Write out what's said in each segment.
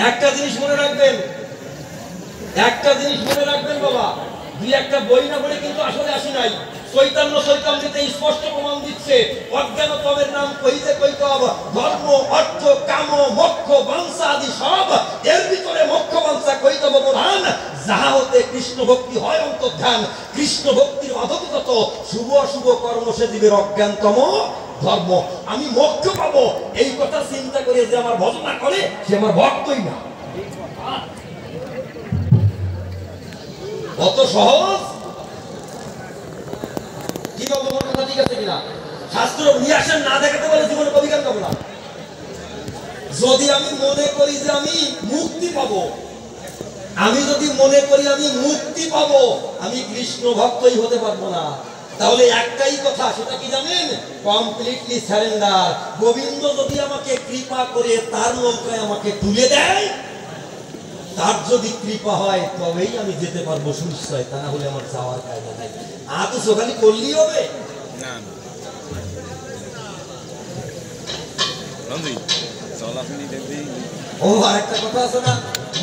একটা জিনিস মনে রাখবেন, একটা জিনিস মনে রাখবেন বাবা, দুই একটা বই না পড়ে কিন্তু আসলে আসি নাই। চৈতন্য চৈতন্যতে স্পষ্ট প্রমাণ দিচ্ছে অজ্ঞানতমের নাম কইতে কইতে হবে ধর্ম অর্থ কাম মোক্ষ বাঞ্ছা আদি সব, এর ভিতরে মোক্ষ বাঞ্ছা কইতে হবে প্রধান, যাহা হতে কৃষ্ণ ভক্তি হয় অন্তর্ধান। কৃষ্ণ ভক্তির মাধবগত শুভ অশুভ কর্ম সে জীবের অজ্ঞানতম ধর্ম। আমি মোক্ষ পাবো এই কথা চিন্তা করে যে আমার ভজনা করে সে আমার ভক্তই না। কত সহজ। কি বলবো, আমার কথা ঠিক আছে কিনা? শাস্ত্র নিয়ে আসেন, না দেখাতে পারে জীবনে কবি গান গাবো না। যদি আমি মনে করি যে আমি মুক্তি পাবো, আমি যদি মনে করি আমি মুক্তি পাবো, আমি কৃষ্ণ ভক্তই হতে পারবো না। তাহলে একটাই কথা, সেটা কি জানেন? Completely surrender. গোবিন্দ যদি আমাকে কৃপা করে তার নৌকায় আমাকে তুলে দেয়, তার যদি কৃপা হয় তবেই আমি যেতে পারবো সুনিশ্চয়, তা না হলে আমার যাওয়ার কায়দা নাই। তো সকালে করলেই হবে না। ও আরেকটা কথা আছে না,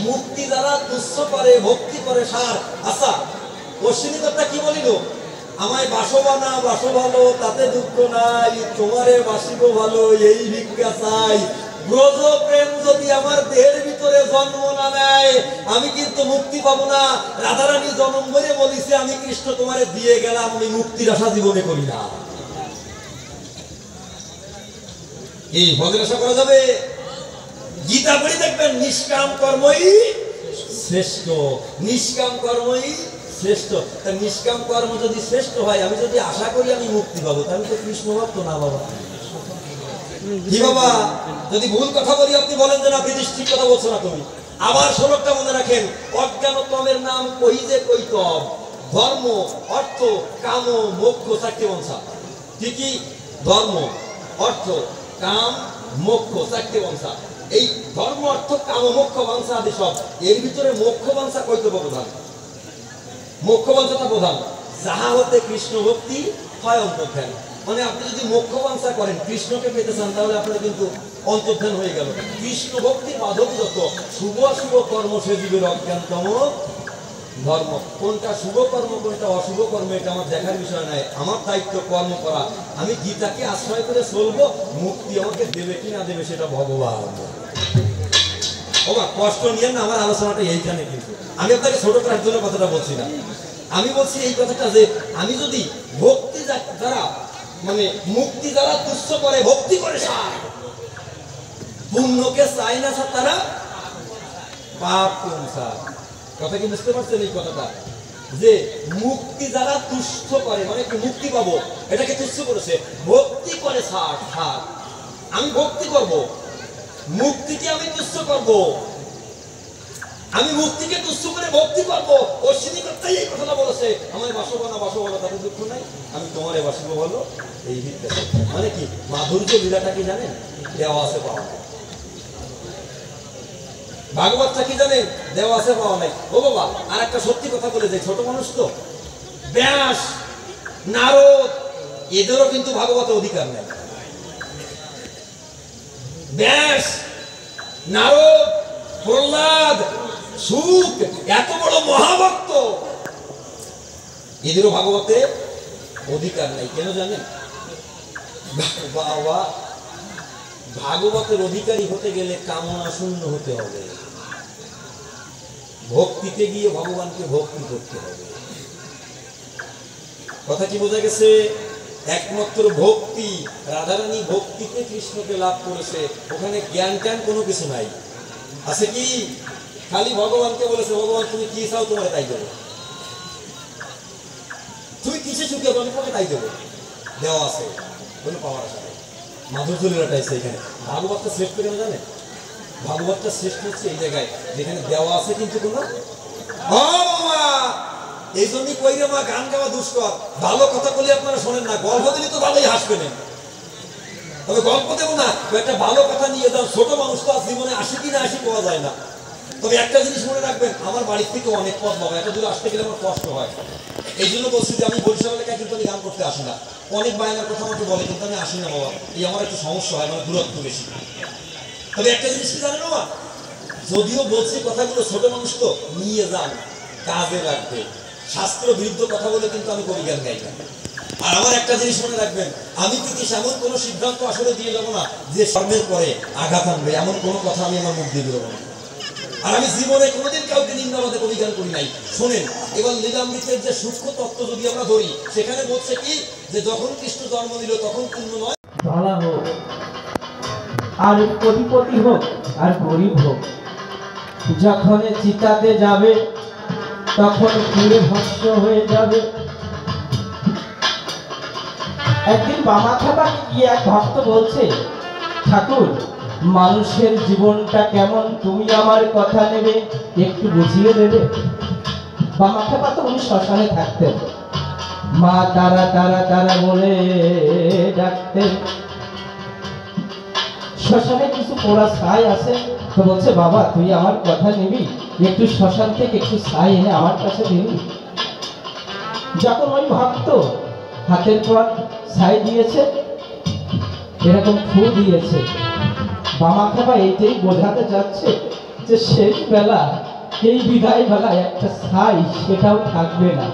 মুক্তি দ্বারা তুচ্ছ করে ভক্তি করে সার। আচ্ছা, অশ্বিনী কথা কি বলিল? আমায় বাসবা না বাসো ভালো, তাতে দুঃখ নাই, তোমারে বাসিব ভালো, এই ভিক্ষা চাই। ব্রজ প্রেম যদি আমার দেহের ভিতরে জন্ম না নেয়, আমি কিন্তু মুক্তি পাবো না। রাধারানী জন্ম করে বলিছে আমি কৃষ্ণ তোমারে দিয়ে গেলাম, আমি মুক্তির আশা জীবনে করি না। এই ভজের আশা করা যাবে? গীতা পড়ে দেখবেন নিষ্কাম কর্মই শ্রেষ্ঠ, নিষ্কাম কর্মই শ্রেষ্ঠ। তা নিষ্কাম কর্ম যদি শ্রেষ্ঠ হয়, আমি যদি আশা করি আমি মুক্তি পাবো, তাহলে তো কৃষ্ণ ভক্ত না বাবা। কি বাবা, যদি ভুল কথা বলি আপনি বলেন যে না ব্রিটিশ ঠিক কথা বলছো না তুমি। আবার শ্লোকটা মনে রাখেন, অজ্ঞানতমের নাম কইতে কইতব ধর্ম অর্থ কাম মোক্ষ চারটি বংশা। ঠিকই, ধর্ম অর্থ কাম মোক্ষ চারটি বংশা। এই ধর্ম অর্থ কাম মোক্ষ বাঞ্ছা আদি সব, এর ভিতরে মোক্ষ বাঞ্ছা কইতব প্রধান। মোক্ষ বাঞ্ছাটা প্রধান, যাহা হতে কৃষ্ণ ভক্তি হয় অন্তর্ধান। মানে আপনি যদি মোক্ষ বাঞ্ছা করেন, কৃষ্ণকে পেতে চান, তাহলে আপনার কিন্তু অন্তর্ধান হয়ে গেল। কৃষ্ণ ভক্তির মাধবগত শুভ অশুভ কর্ম সে জীবের অজ্ঞানতম ধর্ম। কোনটা শুভ কর্ম কোনটা অশুভ কর্ম এটা আমার দেখার বিষয় নয়, আমার দায়িত্ব কর্ম করা। আমি গীতাকে আশ্রয় করে চলবো, মুক্তি আমাকে দেবে কি না দেবে সেটা ভগবান। ওবা কষ্ট নিয়ে না, আমার আলোচনাটা এইখানে। কিন্তু আমি আপনাকে ছোট করার জন্য কথাটা বলছি না, আমি বলছি এই কথাটা যে আমি যদি ভক্তি দ্বারা মানে মুক্তি দ্বারা তুচ্ছ করে ভক্তি করে সার, পুণ্যকে চাই না স্যার, তারা পাপ সংসার। কথা কি বুঝতে পারছেন এই কথাটা? যে মুক্তি দ্বারা তুচ্ছ করে মানে কি মুক্তি পাবো এটাকে তুচ্ছ করেছে, ভক্তি করে সার সার। আমি ভক্তি করব, মুক্তিকে আমি তুচ্ছ করব, আমি মুক্তিকে তুচ্ছ করে ভক্তি করবো। অশ্বিনী কথাই এই কথাটা বলেছে, আমায় বাসবো না বাসবো না তাতে দুঃখ নাই, আমি তোমারে বাসবো বলো, এই ভিত্তি। মানে কি মাধুর্য লীলাটা কি জানেন? দেওয়া আছে পাওয়া নাই। ভাগবতটা কি জানেন? দেওয়া আছে পাওয়া নাই। ও বাবা, আর একটা সত্যি কথা বলে যাই, ছোট মানুষ তো, ব্যাস নারদ এদেরও কিন্তু ভাগবতের অধিকার নেই। ব্যাস নারদ প্রহ্লাদ সুখ এত বড় মহাভক্ত, এদেরও ভাগবতে অধিকার নাই। কেন জানেন? বাবা, ভাগবতের অধিকারী হতে গেলে কামনা শূন্য হতে হবে, ভক্তিতে গিয়ে ভগবানকে ভক্তি করতে হবে। কথা কি বোঝা গেছে? একমাত্র ভক্তি, রাধারানী ভক্তিতে কৃষ্ণকে লাভ করেছে, ওখানে জ্ঞান ট্যান কোনো কিছু নাই। আছে কি? খালি ভগবানকে বলেছে ভগবান তুমি কি চাও তোমার তাই দেবো, তুমি কিসে সুখী হবে আমি তোমাকে তাই দেবো, দেওয়া আছে, কোনো পাওয়ার আশা নেই। মাধুর্য লীলাটা এসে এখানে। ভাগবতটা শ্রেষ্ঠ কেন জানে? ভাগবতটা শ্রেষ্ঠ হচ্ছে এই জায়গায় যেখানে দেওয়া আছে কিন্তু কোনো এই জন্যই কই রে মা গান গাওয়া দুষ্কর। ভালো কথা বলি আপনারা শোনেন না, গল্প দিলে তো ভালোই হাসবেন, তবে গল্প দেবো না, একটা ভালো কথা নিয়ে যান। ছোট মানুষ তো আর জীবনে আসি কি না আসি পাওয়া যায় না। তবে একটা জিনিস মনে রাখবেন, আমার বাড়ির থেকে অনেক পথ বাবা, এত দূরে আসতে গেলে আমার কষ্ট হয়। এই জন্য বলছি যে আমি বরিশাল এলাকায় কিন্তু আমি গান করতে আসি না। অনেক বায়নার কথা আমাকে বলে, কিন্তু আমি আসি না বাবা, এই আমার একটু সমস্যা হয়, মানে দূরত্ব বেশি। তবে একটা জিনিস কি জানেন বাবা, যদিও বলছি কথাগুলো ছোট মানুষ তো নিয়ে যান, কাজে লাগবে। শাস্ত্র বিরুদ্ধ কথা বলে কিন্তু আমি কবি গান গাই না। আর আমার একটা জিনিস মনে রাখবেন, আমি কিন্তু এমন কোনো সিদ্ধান্ত আসলে দিয়ে যাবো না যে কর্মের পরে আঘাত আনবে, এমন কোনো কথা আমি আমার মুখ দিয়ে দেবো না। আর আমি জীবনে কোনোদিন কাউকে নিন্দাবাদে কবি গান করি নাই। শোনেন, এবার লীলামৃতের যে সূক্ষ্ম তত্ত্ব যদি আমরা ধরি, সেখানে বলছে কি যে যখন কৃষ্ণ জন্ম নিল তখন পূর্ণ নয়, ধরা হোক আর কোটিপতি হোক আর গরিব হোক, যখন চিতাতে যাবে তখন পুড়ে ভস্ম হয়ে যাবে। একদিন বামাখ্যাপাকে গিয়ে এক ভক্ত বলছে, ঠাকুর মানুষের জীবনটা কেমন, তুমি আমার কথা নেবে, একটু বুঝিয়ে দেবে। বামাখ্যাপা তো উনি শ্মশানে থাকতেন, মা তারা তারা তারা বলে ডাকতেন। শ্মশানে কিছু পোড়া ছাই আছে, তো বলছে বাবা তুই আমার কথা নিবি, একটু শ্মশান থেকে একটু ছাই এনে আমার কাছে দিবি। যখন ওই ভক্ত হাতের পর ছাই দিয়েছে, এরকম ফু দিয়েছে, বামাখ্যাপা এইটাই বোঝাতে যাচ্ছে যে শেষ বেলা, এই বিদায় বেলায় একটা ছাই সেটাও থাকবে না।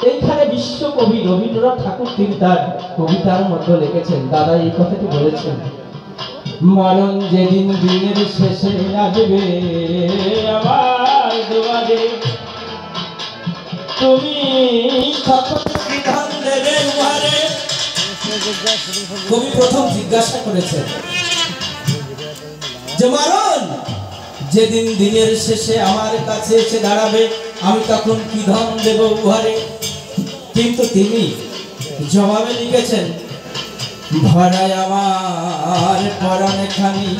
এইখানে বিশ্বকবি রবীন্দ্রনাথ ঠাকুর তিনি তার কবিতার মধ্যে লিখেছেন, দাদা এই কথাটি বলেছেন, মরণ যেদিন দিনের শেষে আসবে আমার দুয়ারে, তুমি তখন বিধান দেবে উহারে। কবি প্রথম জিজ্ঞাসা করেছেন যে মরণ যেদিন দিনের শেষে আমার কাছে এসে দাঁড়াবে, আমি তখন কি ধন দেব উহারে। কিন্তু তিনি জবাবে লিখেছেন, ভরায় আমার পরাণে খানি,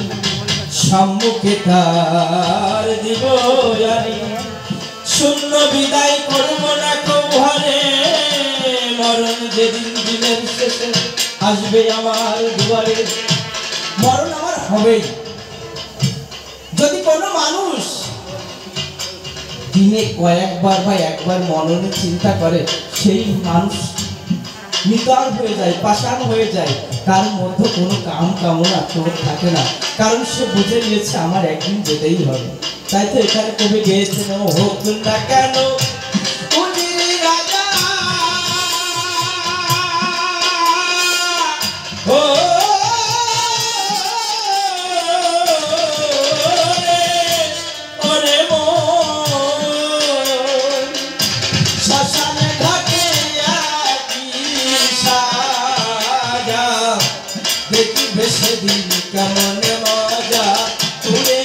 সম্মুখে তার দিব জানি, শূন্য বিদায় করব না কৌহারে, মরণ যেদিন দিনের শেষে আসবে আমার দুয়ারে। মরণ আমার হবেই। যদি কোনো মানুষ দিনে কয়েকবার বা একবার মননে চিন্তা করে, সেই মানুষ নিতার হয়ে যায়, পাষাণ হয়ে যায়, তার মধ্যে কোনো কামনা ক্রোধ থাকে না, কারণ সে বুঝে নিয়েছে আমার একদিন যেতেই হবে। তাই তো এখানে কবি গেয়েছেন, হোক না কেন রাজা ও সেদিন কেমন মজা উড়ে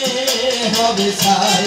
হবে ছাই।